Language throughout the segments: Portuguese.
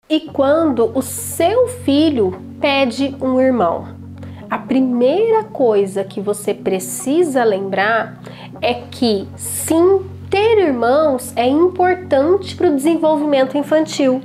E quando o seu filho pede um irmão, a primeira coisa que você precisa lembrar é que sim, ter irmãos é importante para o desenvolvimento infantil.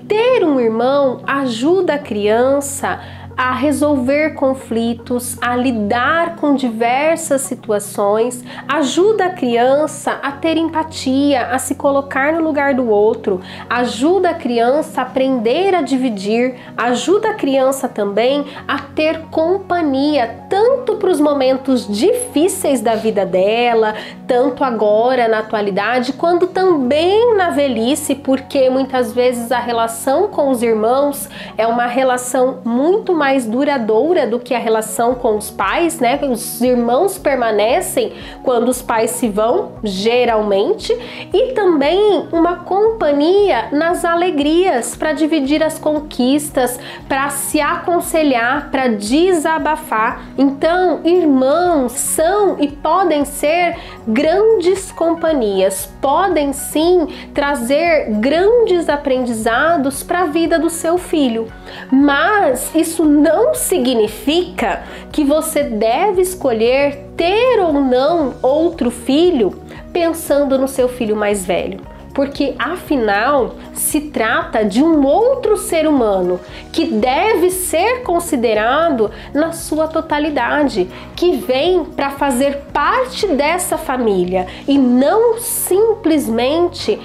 Ter um irmão ajuda a criança a resolver conflitos, a lidar com diversas situações, ajuda a criança a ter empatia, a se colocar no lugar do outro, ajuda a criança a aprender a dividir, ajuda a criança também a ter companhia, tanto para os momentos difíceis da vida dela, tanto agora na atualidade, quanto também na velhice, porque muitas vezes a relação com os irmãos é uma relação muito mais duradoura do que a relação com os pais, né? Os irmãos permanecem quando os pais se vão, geralmente, e também uma companhia nas alegrias, para dividir as conquistas, para se aconselhar, para desabafar. Então, irmãos são e podem ser grandes companhias, podem sim trazer grandes aprendizados para a vida do seu filho, mas isso não significa que você deve escolher ter ou não outro filho pensando no seu filho mais velho, porque afinal se trata de um outro ser humano que deve ser considerado na sua totalidade, que vem para fazer parte dessa família e não simplesmente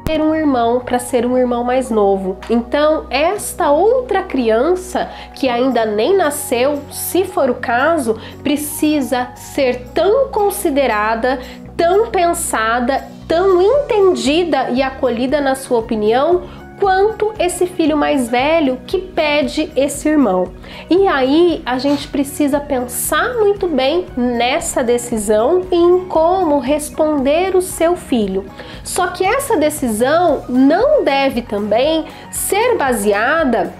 ter um irmão para ser um irmão mais novo. Então, esta outra criança que ainda nem nasceu, se for o caso, precisa ser tão considerada, tão pensada, tão entendida e acolhida na sua opinião, quanto esse filho mais velho que pede esse irmão. E aí a gente precisa pensar muito bem nessa decisão e em como responder o seu filho. Só que essa decisão não deve também ser baseada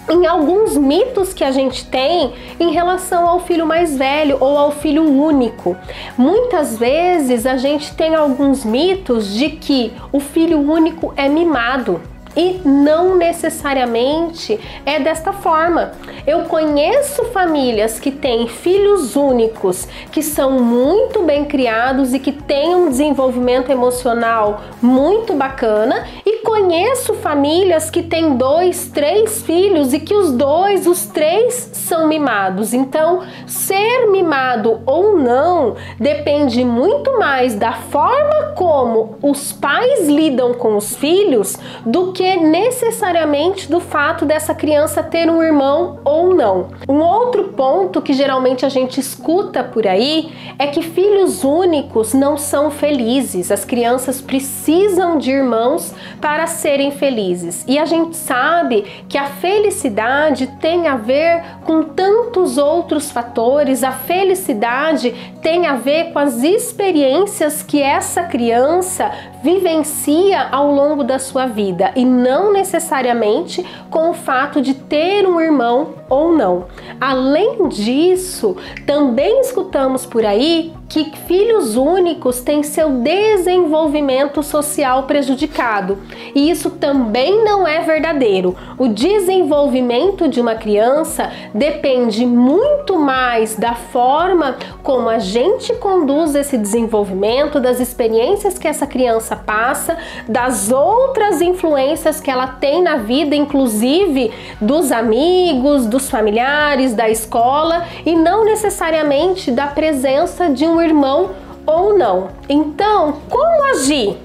em alguns mitos que a gente tem em relação ao filho mais velho ou ao filho único. Muitas vezes a gente tem alguns mitos de que o filho único é mimado. E não necessariamente é desta forma. Eu conheço famílias que têm filhos únicos, que são muito bem criados e que têm um desenvolvimento emocional muito bacana, e conheço famílias que têm 2, 3 filhos e que os três são mimados. Então, ser mimado ou não depende muito mais da forma como os pais lidam com os filhos do que necessariamente do fato dessa criança ter um irmão ou não. Um outro ponto que geralmente a gente escuta por aí é que filhos únicos não são felizes. As crianças precisam de irmãos para serem felizes. E a gente sabe que a felicidade tem a ver com tantos outros fatores. A felicidade tem a ver com as experiências que essa criança vivencia ao longo da sua vida e não necessariamente com o fato de ter um irmão ou não. Além disso, também escutamos por aí que filhos únicos têm seu desenvolvimento social prejudicado, e isso também não é verdadeiro. O desenvolvimento de uma criança depende muito mais da forma como a gente conduz esse desenvolvimento, das experiências que essa criança passa, das outras influências que ela tem na vida, inclusive dos amigos, dos familiares, da escola, e não necessariamente da presença de um irmão ou não. Então, como agir?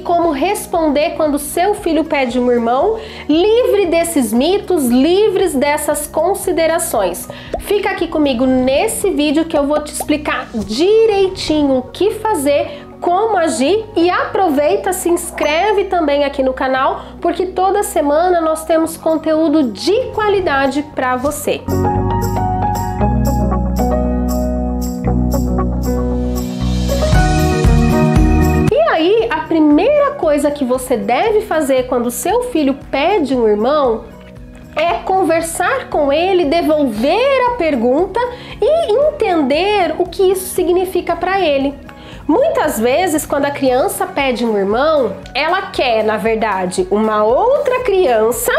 Como responder quando seu filho pede um irmão, livre desses mitos, livres dessas considerações. Fica aqui comigo nesse vídeo que eu vou te explicar direitinho o que fazer, como agir, e aproveita, se inscreve também aqui no canal, porque toda semana nós temos conteúdo de qualidade para você. Aí, a primeira coisa que você deve fazer quando seu filho pede um irmão é conversar com ele, devolver a pergunta e entender o que isso significa para ele. Muitas vezes, quando a criança pede um irmão, ela quer, na verdade, uma outra criança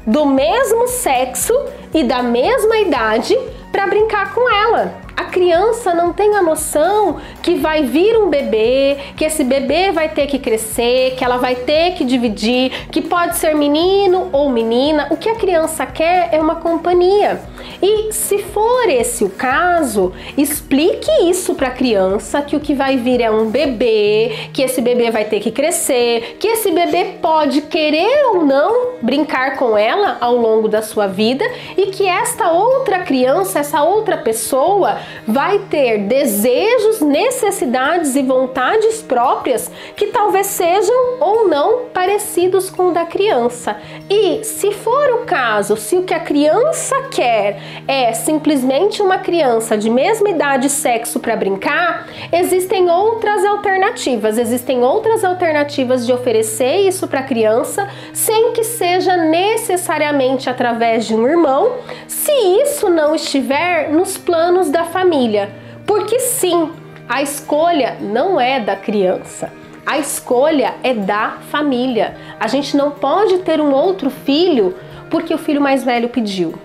do mesmo sexo e da mesma idade para brincar com ela. A criança não tem a noção que vai vir um bebê, que esse bebê vai ter que crescer, que ela vai ter que dividir, que pode ser menino ou menina. O que a criança quer é uma companhia. E se for esse o caso, explique isso para a criança, que o que vai vir é um bebê, que esse bebê vai ter que crescer, que esse bebê pode querer ou não brincar com ela ao longo da sua vida e que esta outra criança, essa outra pessoa vai ter desejos, necessidades e vontades próprias que talvez sejam ou não parecidos com o da criança. E se for o caso, se o que a criança quer é simplesmente uma criança de mesma idade e sexo para brincar, existem outras alternativas de oferecer isso para a criança sem que seja necessariamente através de um irmão, se isso não estiver nos planos da família. Porque sim, a escolha não é da criança. A escolha é da família. A gente não pode ter um outro filho porque o filho mais velho pediu.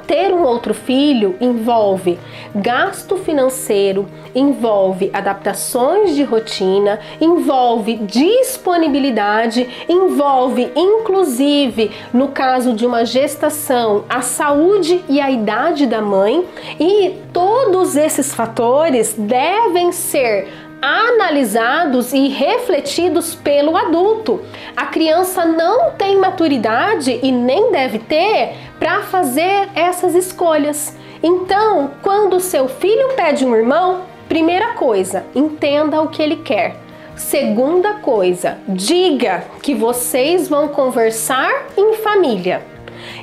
Ter um outro filho envolve gasto financeiro, envolve adaptações de rotina, envolve disponibilidade, envolve inclusive, no caso de uma gestação, a saúde e a idade da mãe, e todos esses fatores devem ser analisados e refletidos pelo adulto. A criança não tem maturidade e nem deve ter para fazer essas escolhas. Então, quando o seu filho pede um irmão, primeira coisa, entenda o que ele quer. Segunda coisa, diga que vocês vão conversar em família.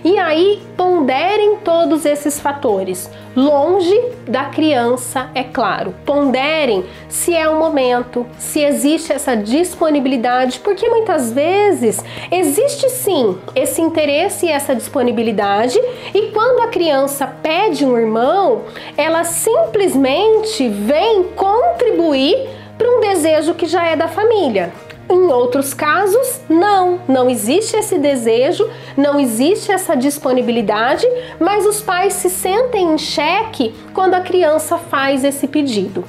E aí, ponderem todos esses fatores, longe da criança, é claro. Ponderem se é o momento, se existe essa disponibilidade, porque muitas vezes existe sim esse interesse e essa disponibilidade, e quando a criança pede um irmão, ela simplesmente vem contribuir para um desejo que já é da família. Em outros casos, não existe esse desejo, não existe essa disponibilidade, mas os pais se sentem em xeque quando a criança faz esse pedido.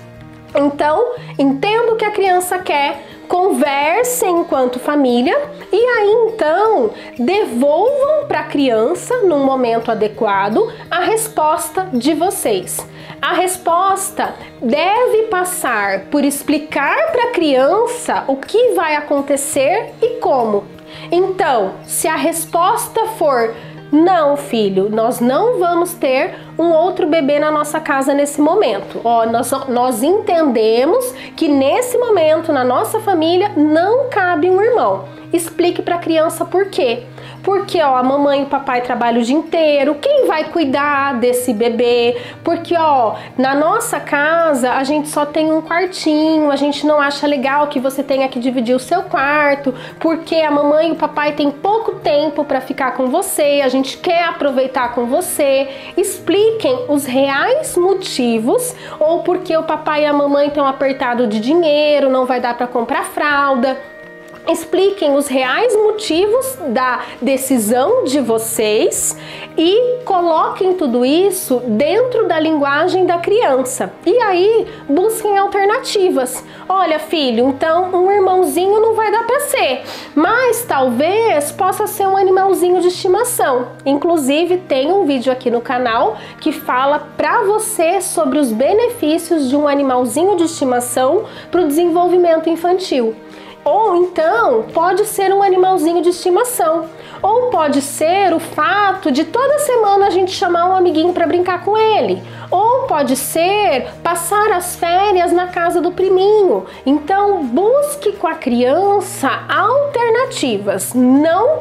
Então, entenda o que a criança quer, conversem enquanto família e aí então devolvam para a criança, num momento adequado, a resposta de vocês. A resposta deve passar por explicar para a criança o que vai acontecer e como. Então, se a resposta for não, filho, nós não vamos ter um outro bebê na nossa casa nesse momento. Nós entendemos que nesse momento, na nossa família, não cabe um irmão. Explique para a criança por quê. Porque a mamãe e o papai trabalham o dia inteiro, quem vai cuidar desse bebê? Porque na nossa casa a gente só tem um quartinho, a gente não acha legal que você tenha que dividir o seu quarto, porque a mamãe e o papai têm pouco tempo para ficar com você, a gente quer aproveitar com você. Expliquem os reais motivos, ou porque o papai e a mamãe estão apertados de dinheiro, não vai dar para comprar fralda. Expliquem os reais motivos da decisão de vocês e coloquem tudo isso dentro da linguagem da criança. E aí, busquem alternativas. Olha, filho, então um irmãozinho não vai dar para ser, mas talvez possa ser um animalzinho de estimação. Inclusive, tem um vídeo aqui no canal que fala para você sobre os benefícios de um animalzinho de estimação para o desenvolvimento infantil. Ou então pode ser um animalzinho de estimação, ou pode ser o fato de toda semana a gente chamar um amiguinho para brincar com ele, ou pode ser passar as férias na casa do priminho. Então busque com a criança alternativas. Não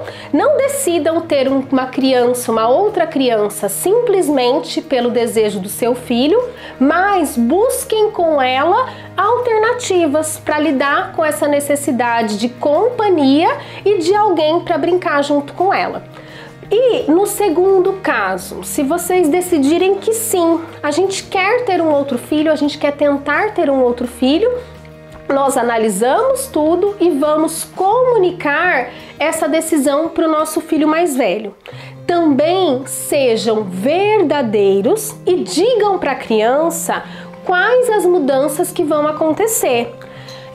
decidam ter uma criança, uma outra criança simplesmente pelo desejo do seu filho, mas busquem com ela alternativas para lidar com essa necessidade de companhia e de alguém para brincar junto com ela. E no segundo caso, se vocês decidirem que sim, a gente quer ter um outro filho, a gente quer tentar ter um outro filho, nós analisamos tudo e vamos comunicar essa decisão para o nosso filho mais velho. Também sejam verdadeiros e digam para a criança quais as mudanças que vão acontecer.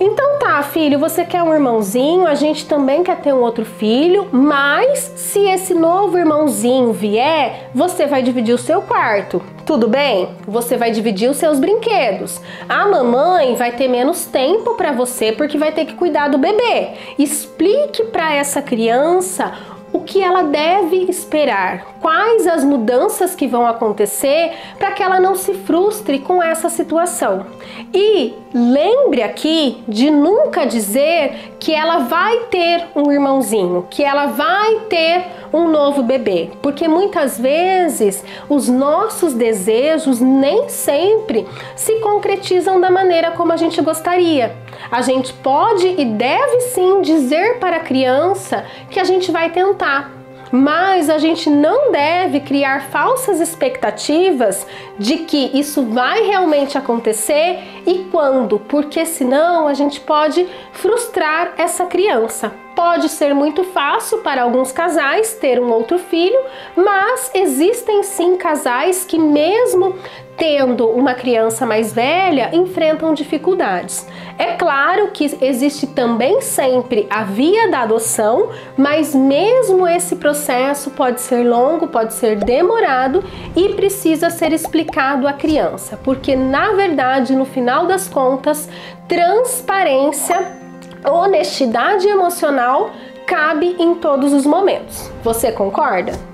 Então tá, filho, você quer um irmãozinho, a gente também quer ter um outro filho, mas se esse novo irmãozinho vier, você vai dividir o seu quarto, tudo bem? Você vai dividir os seus brinquedos. A mamãe vai ter menos tempo para você porque vai ter que cuidar do bebê. Explique para essa criança o que ela deve esperar, quais as mudanças que vão acontecer para que ela não se frustre com essa situação. E lembre aqui de nunca dizer que ela vai ter um irmãozinho, que ela vai ter um novo bebê, porque muitas vezes os nossos desejos nem sempre se concretizam da maneira como a gente gostaria. A gente pode e deve sim dizer para a criança que a gente vai tentar, mas a gente não deve criar falsas expectativas de que isso vai realmente acontecer e quando, porque senão a gente pode frustrar essa criança. Pode ser muito fácil para alguns casais ter um outro filho, mas existem sim casais que mesmo tendo uma criança mais velha, enfrentam dificuldades. É claro que existe também sempre a via da adoção, mas mesmo esse processo pode ser longo, pode ser demorado e precisa ser explicado à criança, porque na verdade, no final das contas, transparência, honestidade emocional cabe em todos os momentos. Você concorda?